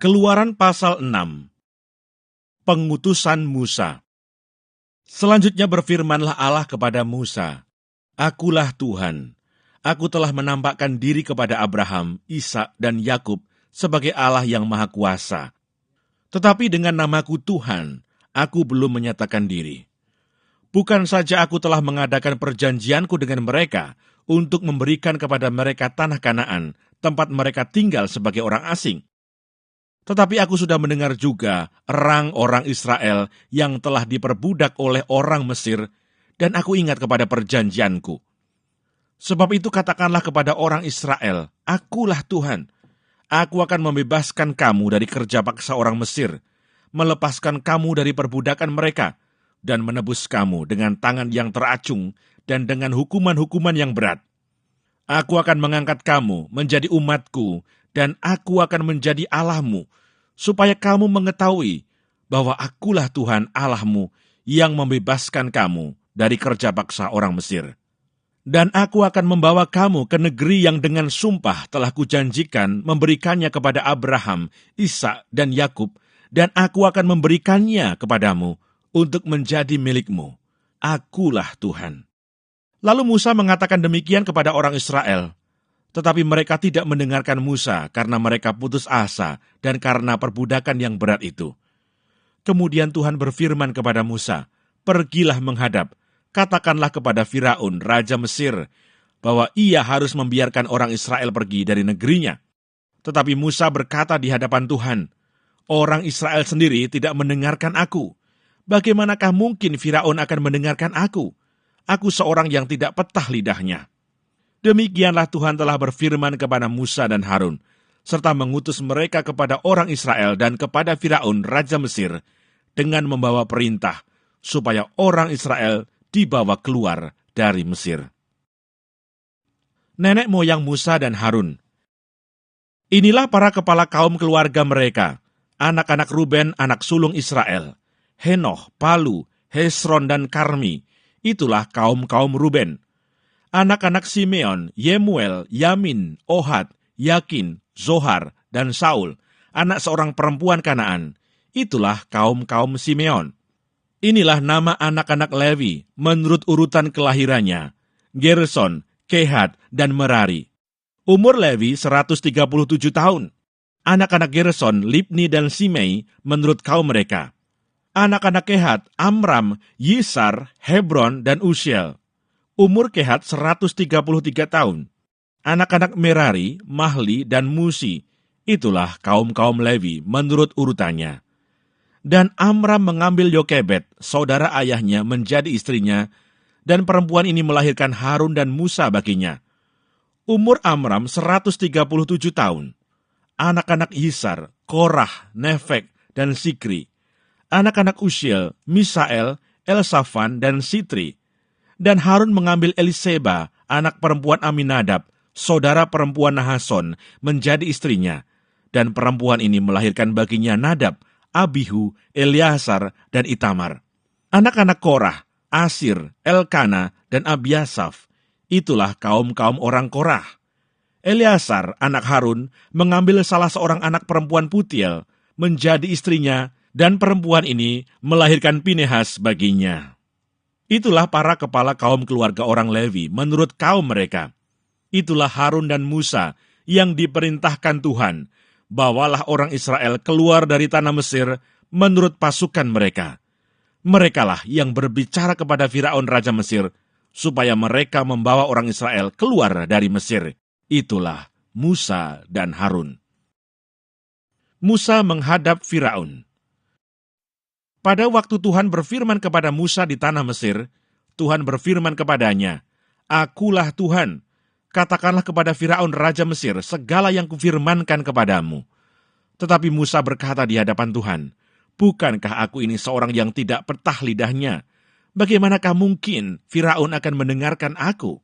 Keluaran pasal 6. Pengutusan Musa. Selanjutnya berfirmanlah Allah kepada Musa, "Akulah Tuhan. Aku telah menampakkan diri kepada Abraham, Ishak, dan Yakub sebagai Allah yang Maha Kuasa. Tetapi dengan namaku Tuhan, aku belum menyatakan diri. Bukan saja aku telah mengadakan perjanjianku dengan mereka untuk memberikan kepada mereka tanah Kanaan, tempat mereka tinggal sebagai orang asing. Tetapi aku sudah mendengar juga erang orang Israel yang telah diperbudak oleh orang Mesir, dan aku ingat kepada perjanjianku. Sebab itu katakanlah kepada orang Israel, Akulah Tuhan. Aku akan membebaskan kamu dari kerja paksa orang Mesir, melepaskan kamu dari perbudakan mereka, dan menebus kamu dengan tangan yang teracung dan dengan hukuman-hukuman yang berat. Aku akan mengangkat kamu menjadi umatku, dan aku akan menjadi Allahmu, supaya kamu mengetahui bahwa akulah Tuhan Allahmu yang membebaskan kamu dari kerja paksa orang Mesir. Dan aku akan membawa kamu ke negeri yang dengan sumpah telah kujanjikan memberikannya kepada Abraham, Ishak, dan Yakub, dan aku akan memberikannya kepadamu untuk menjadi milikmu. Akulah Tuhan." Lalu Musa mengatakan demikian kepada orang Israel, tetapi mereka tidak mendengarkan Musa karena mereka putus asa dan karena perbudakan yang berat itu. Kemudian Tuhan berfirman kepada Musa, "Pergilah menghadap, katakanlah kepada Firaun, Raja Mesir, bahwa ia harus membiarkan orang Israel pergi dari negerinya." Tetapi Musa berkata di hadapan Tuhan, "Orang Israel sendiri tidak mendengarkan aku. Bagaimanakah mungkin Firaun akan mendengarkan aku? Aku seorang yang tidak petah lidahnya." Demikianlah Tuhan telah berfirman kepada Musa dan Harun, serta mengutus mereka kepada orang Israel dan kepada Firaun, Raja Mesir, dengan membawa perintah, supaya orang Israel dibawa keluar dari Mesir. Nenek moyang Musa dan Harun. Inilah para kepala kaum keluarga mereka, anak-anak Ruben, anak sulung Israel, Henoh, Palu, Hesron, dan Karmi. Itulah kaum-kaum Ruben. Anak-anak Simeon, Yemuel, Yamin, Ohad, Yakin, Zohar, dan Saul, anak seorang perempuan Kanaan. Itulah kaum-kaum Simeon. Inilah nama anak-anak Lewi menurut urutan kelahirannya, Gerson, Kehat, dan Merari. Umur Lewi 137 tahun. Anak-anak Gerson, Libni, dan Simei menurut kaum mereka. Anak-anak Kehat, Amram, Yisar, Hebron, dan Usiel. Umur Kehat 133 tahun. Anak-anak Merari, Mahli, dan Musi. Itulah kaum-kaum Lewi menurut urutannya. Dan Amram mengambil Yokebed, saudara ayahnya, menjadi istrinya, dan perempuan ini melahirkan Harun dan Musa baginya. Umur Amram 137 tahun. Anak-anak Yisar, Korah, Nefek, dan Sikri. Anak-anak Usiel, Misael, Elsafan, dan Sitri. Dan Harun mengambil Eliseba, anak perempuan Aminadab, saudara perempuan Nahason, menjadi istrinya. Dan perempuan ini melahirkan baginya Nadab, Abihu, Eleazar, dan Itamar. Anak-anak Korah, Asir, Elkana, dan Abiasaf. Itulah kaum-kaum orang Korah. Eleazar, anak Harun, mengambil salah seorang anak perempuan Putiel, menjadi istrinya, dan perempuan ini melahirkan Pinehas baginya. Itulah para kepala kaum keluarga orang Lewi menurut kaum mereka. Itulah Harun dan Musa yang diperintahkan Tuhan, bawalah orang Israel keluar dari tanah Mesir menurut pasukan mereka. Merekalah yang berbicara kepada Firaun Raja Mesir, supaya mereka membawa orang Israel keluar dari Mesir. Itulah Musa dan Harun. Musa menghadap Firaun. Pada waktu Tuhan berfirman kepada Musa di tanah Mesir, Tuhan berfirman kepadanya, "Akulah Tuhan, katakanlah kepada Firaun Raja Mesir segala yang kufirmankan kepadamu." Tetapi Musa berkata di hadapan Tuhan, "Bukankah aku ini seorang yang tidak petah lidahnya? Bagaimanakah mungkin Firaun akan mendengarkan aku?"